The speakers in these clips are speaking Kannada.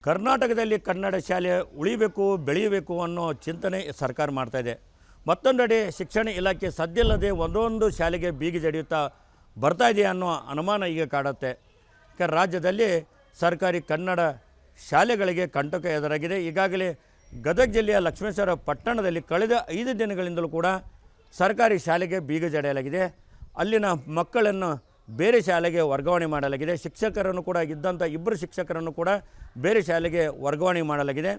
ಕರ್ನಾಟಕದಲ್ಲಿ ಕನ್ನಡ ಶಾಲೆ ಉಳಿಬೇಕು ಬೆಳೆಯಬೇಕು ಅನ್ನೋ ಚಿಂತನೆ ಸರ್ಕಾರ ಮಾಡ್ತಾಯಿದೆ. ಮತ್ತೊಂದೆಡೆ ಶಿಕ್ಷಣ ಇಲಾಖೆ ಸದ್ದಿಲ್ಲದೆ ಒಂದೊಂದು ಶಾಲೆಗೆ ಬೀಗ ಜಡಿಯುತ್ತಾ ಬರ್ತಾ ಇದೆ ಅನ್ನೋ ಅನುಮಾನ ಈಗ ಕಾಡುತ್ತೆ. ರಾಜ್ಯದಲ್ಲಿ ಸರ್ಕಾರಿ ಕನ್ನಡ ಶಾಲೆಗಳಿಗೆ ಕಂಟಕ ಎದುರಾಗಿದೆ. ಈಗಾಗಲೇ ಗದಗ ಜಿಲ್ಲೆಯ ಲಕ್ಷ್ಮೇಶ್ವರ ಪಟ್ಟಣದಲ್ಲಿ ಕಳೆದ 5 ದಿನಗಳಿಂದಲೂ ಕೂಡ ಸರ್ಕಾರಿ ಶಾಲೆಗೆ ಬೀಗ ಜಡಿಯಲಾಗಿದೆ. ಅಲ್ಲಿನ ಮಕ್ಕಳನ್ನು ಬೇರೆ ಶಾಲೆಗೆ ವರ್ಗಾವಣೆ ಮಾಡಲಾಗಿದೆ. ಶಿಕ್ಷಕರನ್ನು ಕೂಡ ಇದ್ದಂಥ 2 ಶಿಕ್ಷಕರನ್ನು ಕೂಡ ಬೇರೆ ಶಾಲೆಗೆ ವರ್ಗಾವಣೆ ಮಾಡಲಾಗಿದೆ.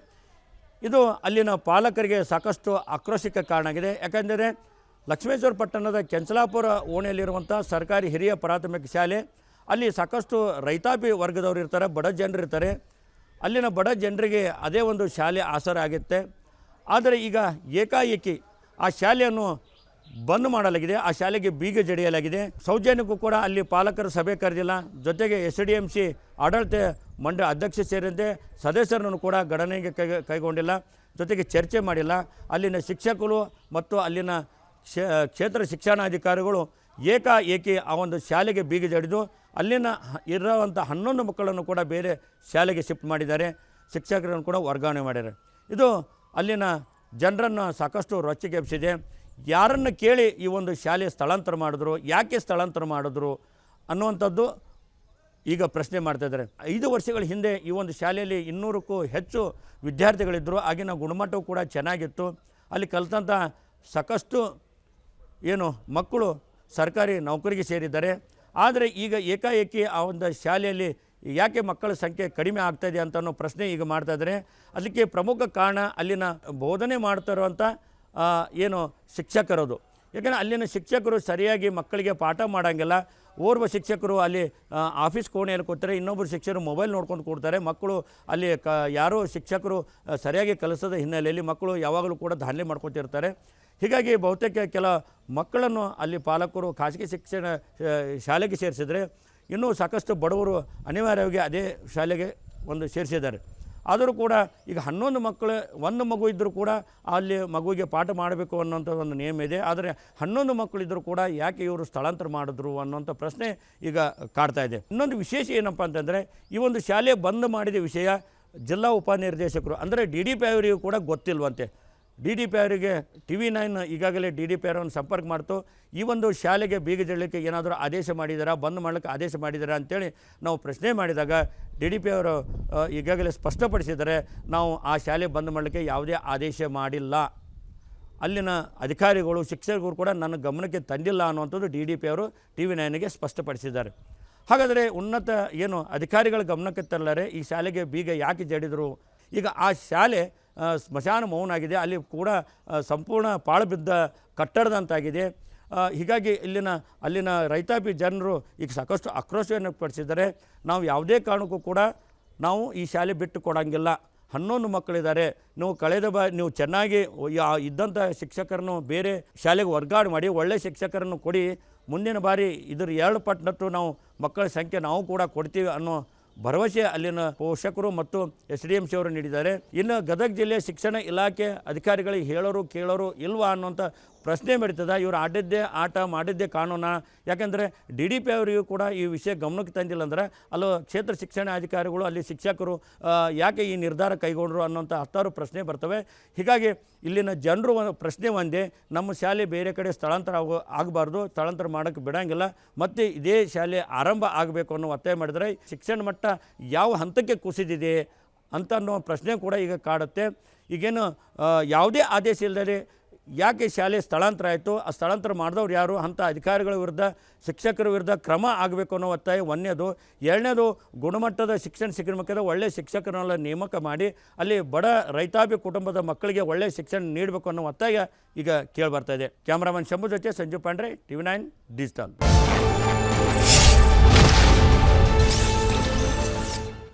ಇದು ಅಲ್ಲಿನ ಪಾಲಕರಿಗೆ ಸಾಕಷ್ಟು ಆಕ್ರೋಶಕ್ಕೆ ಕಾರಣ ಆಗಿದೆ. ಯಾಕೆಂದರೆ ಲಕ್ಷ್ಮೇಶ್ವರ ಪಟ್ಟಣದ ಕೆಂಚಲಾಪುರ ಓಣಿಯಲ್ಲಿರುವಂಥ ಸರ್ಕಾರಿ ಹಿರಿಯ ಪ್ರಾಥಮಿಕ ಶಾಲೆ, ಅಲ್ಲಿ ಸಾಕಷ್ಟು ರೈತಾಪಿ ವರ್ಗದವರು ಇರ್ತಾರೆ, ಬಡ ಜನರು ಇರ್ತಾರೆ. ಅಲ್ಲಿನ ಬಡ ಜನರಿಗೆ ಅದೇ ಒಂದು ಶಾಲೆ ಆಸರೆ ಆಗುತ್ತೆ. ಆದರೆ ಈಗ ಏಕಾಏಕಿ ಆ ಶಾಲೆಯನ್ನು ಬಂದ್ ಮಾಡಲಾಗಿದೆ, ಆ ಶಾಲೆಗೆ ಬೀಗ ಜಡಿಯಲಾಗಿದೆ. ಸೌಜನ್ಯಕ್ಕೂ ಕೂಡ ಅಲ್ಲಿ ಪಾಲಕರ ಸಭೆ ಕರೆದಿಲ್ಲ. ಜೊತೆಗೆ SDMC ಆಡಳಿತ ಮಂಡಳಿ ಅಧ್ಯಕ್ಷ ಸೇರಿದಂತೆ ಸದಸ್ಯರನ್ನು ಕೂಡ ಗಣನೆಗೆ ಕೈಗೊಂಡಿಲ್ಲ, ಜೊತೆಗೆ ಚರ್ಚೆ ಮಾಡಿಲ್ಲ. ಅಲ್ಲಿನ ಶಿಕ್ಷಕರು ಮತ್ತು ಅಲ್ಲಿನ ಕ್ಷೇತ್ರ ಶಿಕ್ಷಣಾಧಿಕಾರಿಗಳು ಏಕಾಏಕಿ ಆ ಒಂದು ಶಾಲೆಗೆ ಬೀಗ ಜಡಿದು ಅಲ್ಲಿನ ಇರುವಂಥ 11 ಮಕ್ಕಳನ್ನು ಕೂಡ ಬೇರೆ ಶಾಲೆಗೆ ಶಿಫ್ಟ್ ಮಾಡಿದ್ದಾರೆ. ಶಿಕ್ಷಕರನ್ನು ಕೂಡ ವರ್ಗಾವಣೆ ಮಾಡಿದ್ದಾರೆ. ಇದು ಅಲ್ಲಿನ ಜನರನ್ನು ಸಾಕಷ್ಟು ರೊಚ್ಚಿಗೆಬ್ಬಿಸಿದೆ. ಯಾರನ್ನು ಕೇಳಿ ಈ ಒಂದು ಶಾಲೆ ಸ್ಥಳಾಂತರ ಮಾಡಿದ್ರು, ಯಾಕೆ ಸ್ಥಳಾಂತರ ಮಾಡಿದ್ರು ಅನ್ನುವಂಥದ್ದು ಈಗ ಪ್ರಶ್ನೆ ಮಾಡ್ತಾಯಿದ್ದಾರೆ. 5 ವರ್ಷಗಳ ಹಿಂದೆ ಈ ಒಂದು ಶಾಲೆಯಲ್ಲಿ 200ಕ್ಕೂ ಹೆಚ್ಚು ವಿದ್ಯಾರ್ಥಿಗಳಿದ್ದರು. ಆಗಿನ ಗುಣಮಟ್ಟವೂ ಕೂಡ ಚೆನ್ನಾಗಿತ್ತು. ಅಲ್ಲಿ ಕಲಿತಂಥ ಸಾಕಷ್ಟು ಮಕ್ಕಳು ಸರ್ಕಾರಿ ನೌಕರಿಗೆ ಸೇರಿದ್ದಾರೆ. ಆದರೆ ಈಗ ಏಕಾಏಕಿ ಆ ಒಂದು ಶಾಲೆಯಲ್ಲಿ ಯಾಕೆ ಮಕ್ಕಳ ಸಂಖ್ಯೆ ಕಡಿಮೆ ಆಗ್ತಾಯಿದೆ ಅಂತ ಅನ್ನೋ ಪ್ರಶ್ನೆ ಈಗ ಮಾಡ್ತಾಯಿದ್ದಾರೆ. ಅದಕ್ಕೆ ಪ್ರಮುಖ ಕಾರಣ ಅಲ್ಲಿನ ಬೋಧನೆ ಮಾಡ್ತಾ ಇರುವಂಥ ಶಿಕ್ಷಕರದು. ಯಾಕಂದರೆ ಅಲ್ಲಿನ ಶಿಕ್ಷಕರು ಸರಿಯಾಗಿ ಮಕ್ಕಳಿಗೆ ಪಾಠ ಮಾಡೋಂಗಿಲ್ಲ. ಓರ್ವ ಶಿಕ್ಷಕರು ಅಲ್ಲಿ ಆಫೀಸ್ ಕೋಣೆಯಲ್ಲಿ ಕೂತಾರೆ, ಇನ್ನೊಬ್ಬರು ಶಿಕ್ಷಕರು ಮೊಬೈಲ್ ನೋಡ್ಕೊಂಡು ಕೂಡ್ತಾರೆ. ಮಕ್ಕಳು ಅಲ್ಲಿ ಯಾರೋ ಶಿಕ್ಷಕರು ಸರಿಯಾಗಿ ಕಲಿಸೋದ ಹಿನ್ನೆಲೆಯಲ್ಲಿ ಮಕ್ಕಳು ಯಾವಾಗಲೂ ಕೂಡ ದಾಖಲೆ ಮಾಡ್ಕೊತಿರ್ತಾರೆ. ಹೀಗಾಗಿ ಬಹುತೇಕ ಕೆಲ ಮಕ್ಕಳನ್ನು ಅಲ್ಲಿ ಪಾಲಕರು ಖಾಸಗಿ ಶಿಕ್ಷಣ ಶಾಲೆಗೆ ಸೇರಿಸಿದರೆ, ಇನ್ನೂ ಸಾಕಷ್ಟು ಬಡವರು ಅನಿವಾರ್ಯವಾಗಿ ಅದೇ ಶಾಲೆಗೆ ಸೇರಿಸಿದ್ದಾರೆ. ಆದರೂ ಕೂಡ ಈಗ 11 ಮಕ್ಕಳು, 1 ಮಗು ಇದ್ದರೂ ಕೂಡ ಅಲ್ಲಿ ಮಗುವಿಗೆ ಪಾಠ ಮಾಡಬೇಕು ಅನ್ನೋಂಥ ಒಂದು ನಿಯಮ ಇದೆ. ಆದರೆ 11 ಮಕ್ಕಳಿದ್ದರೂ ಕೂಡ ಯಾಕೆ ಇವರು ಸ್ಥಳಾಂತರ ಮಾಡಿದ್ರು ಅನ್ನೋಂಥ ಪ್ರಶ್ನೆ ಈಗ ಕಾಡ್ತಾ ಇದೆ. ಇನ್ನೊಂದು ವಿಶೇಷ ಏನಪ್ಪ ಅಂತಂದರೆ, ಈ ಒಂದು ಶಾಲೆ ಬಂದ್ ಮಾಡಿದ ವಿಷಯ ಜಿಲ್ಲಾ ಉಪನಿರ್ದೇಶಕರು ಅಂದರೆ DDP ಅವರಿಗೂ ಕೂಡ ಗೊತ್ತಿಲ್ವಂತೆ. DDP ಅವರಿಗೆ TV9 ಈಗಾಗಲೇ DDP ಅವರನ್ನು ಸಂಪರ್ಕ ಮಾಡ್ತು. ಈ ಒಂದು ಶಾಲೆಗೆ ಬೀಗ ಜಡಲಿಕ್ಕೆ ಏನಾದರೂ ಆದೇಶ ಮಾಡಿದಾರಾ, ಬಂದ್ ಮಾಡಲಿಕ್ಕೆ ಆದೇಶ ಮಾಡಿದಾರಾ ಅಂತೇಳಿ ನಾವು ಪ್ರಶ್ನೆ ಮಾಡಿದಾಗ DDP ಅವರು ಈಗಾಗಲೇ ಸ್ಪಷ್ಟಪಡಿಸಿದ್ದಾರೆ, ನಾವು ಆ ಶಾಲೆ ಬಂದ್ ಮಾಡಲಿಕ್ಕೆ ಯಾವುದೇ ಆದೇಶ ಮಾಡಿಲ್ಲ, ಅಲ್ಲಿನ ಅಧಿಕಾರಿಗಳು ಶಿಕ್ಷಕರು ಕೂಡ ನನ್ನ ಗಮನಕ್ಕೆ ತಂದಿಲ್ಲ ಅನ್ನುವಂಥದ್ದು DDP ಅವರು TV9ಗೆ ಸ್ಪಷ್ಟಪಡಿಸಿದ್ದಾರೆ. ಹಾಗಾದರೆ ಉನ್ನತ ಅಧಿಕಾರಿಗಳ ಗಮನಕ್ಕೆ ತರಲಾರೆ ಈ ಶಾಲೆಗೆ ಬೀಗ ಯಾಕೆ ಜಡಿದರು? ಈಗ ಆ ಶಾಲೆ ಸ್ಮಶಾನ ಮೌನಾಗಿದೆ. ಅಲ್ಲಿ ಕೂಡ ಸಂಪೂರ್ಣ ಪಾಳು ಬಿದ್ದ ಕಟ್ಟಡದಂತಾಗಿದೆ. ಹೀಗಾಗಿ ಅಲ್ಲಿನ ರೈತಾಪಿ ಜನರು ಈಗ ಸಾಕಷ್ಟು ಆಕ್ರೋಶವನ್ನು ಪಡಿಸಿದ್ದಾರೆ. ನಾವು ಯಾವುದೇ ಕಾರಣಕ್ಕೂ ಕೂಡ ನಾವು ಈ ಶಾಲೆ ಬಿಟ್ಟು ಕೊಡೋಂಗಿಲ್ಲ. 11 ಮಕ್ಕಳಿದ್ದಾರೆ. ನೀವು ಚೆನ್ನಾಗಿ ಇದ್ದಂಥ ಶಿಕ್ಷಕರನ್ನು ಬೇರೆ ಶಾಲೆಗೆ ವರ್ಗಾವಣೆ ಮಾಡಿ ಒಳ್ಳೆಯ ಶಿಕ್ಷಕರನ್ನು ಕೊಡಿ. ಮುಂದಿನ ಬಾರಿ ಇದರ 2 ಪಟ್ಟಿನಷ್ಟು ನಾವು ಮಕ್ಕಳ ಸಂಖ್ಯೆ ನಾವು ಕೂಡ ಕೊಡ್ತೀವಿ ಅನ್ನೋ ಭರವಸೆ ಅಲ್ಲಿನ ಪೋಷಕರು ಮತ್ತು SDMC ಅವರು ನೀಡಿದ್ದಾರೆ. ಇನ್ನು ಗದಗ ಜಿಲ್ಲೆಯ ಶಿಕ್ಷಣ ಇಲಾಖೆ ಅಧಿಕಾರಿಗಳಿಗೆ ಹೇಳೋರು ಕೇಳೋರು ಇಲ್ವಾ ಅನ್ನೋಂಥ ಪ್ರಶ್ನೆ ಬರೀತದೆ. ಇವರು ಆಡಿದ್ದೇ ಆಟ ಮಾಡಿದ್ದೇ ಕಾನೂನು. ಯಾಕೆಂದರೆ DDP ಅವರಿಗೂ ಕೂಡ ಈ ವಿಷಯ ಗಮನಕ್ಕೆ ತಂದಿಲ್ಲ ಅಂದರೆ ಅಲ್ಲೋ ಕ್ಷೇತ್ರ ಶಿಕ್ಷಣಾಧಿಕಾರಿಗಳು ಅಲ್ಲಿ ಶಿಕ್ಷಕರು ಯಾಕೆ ಈ ನಿರ್ಧಾರ ಕೈಗೊಂಡ್ರು ಅನ್ನೋಂಥ 10 ಪ್ರಶ್ನೆ ಬರ್ತವೆ. ಹೀಗಾಗಿ ಇಲ್ಲಿನ ಜನರು ಪ್ರಶ್ನೆ ಒಂದೇ, ನಮ್ಮ ಶಾಲೆ ಬೇರೆ ಕಡೆ ಸ್ಥಳಾಂತರ ಆಗಬಾರ್ದು, ಸ್ಥಳಾಂತರ ಮಾಡೋಕ್ಕೆ ಬಿಡೋಂಗಿಲ್ಲ, ಮತ್ತು ಇದೇ ಶಾಲೆ ಆರಂಭ ಆಗಬೇಕು ಅನ್ನೋ ಒತ್ತಾಯ ಮಾಡಿದರೆ ಶಿಕ್ಷಣ ಮಟ್ಟ ಯಾವ ಹಂತಕ್ಕೆ ಕುಸಿದಿದೆ ಅಂತ ಅನ್ನೋ ಪ್ರಶ್ನೆ ಕೂಡ ಈಗ ಕಾಡುತ್ತೆ. ಈಗೇನು ಯಾವುದೇ ಆದೇಶ ಇಲ್ಲದೆ ಯಾಕೆ ಶಾಲೆ ಸ್ಥಳಾಂತರ ಆಯಿತು, ಆ ಸ್ಥಳಾಂತರ ಮಾಡಿದವ್ರು ಯಾರು ಅಂತ ಅಧಿಕಾರಿಗಳ ವಿರುದ್ಧ ಶಿಕ್ಷಕರ ವಿರುದ್ಧ ಕ್ರಮ ಆಗಬೇಕು ಅನ್ನೋ ಒತ್ತಾಯ ಒಂದನೇದು. 2ನೇದು ಗುಣಮಟ್ಟದ ಶಿಕ್ಷಣ ಸಿಗಬೇಕಾದ್ರೆ ಒಳ್ಳೆಯ ಶಿಕ್ಷಕರನ್ನೆಲ್ಲ ನೇಮಕ ಮಾಡಿ ಅಲ್ಲಿ ಬಡ ರೈತಾಪಿ ಕುಟುಂಬದ ಮಕ್ಕಳಿಗೆ ಒಳ್ಳೆಯ ಶಿಕ್ಷಣ ನೀಡಬೇಕು ಅನ್ನೋ ಒತ್ತಾಯ ಈಗ ಕೇಳಿಬರ್ತಾ ಇದೆ. ಕ್ಯಾಮ್ರಾಮನ್ ಶಂಭು ಜೊತೆ ಸಂಜು ಪಾಂಡ್ರೆ, TV9 ಡಿಜಿಟಲ್.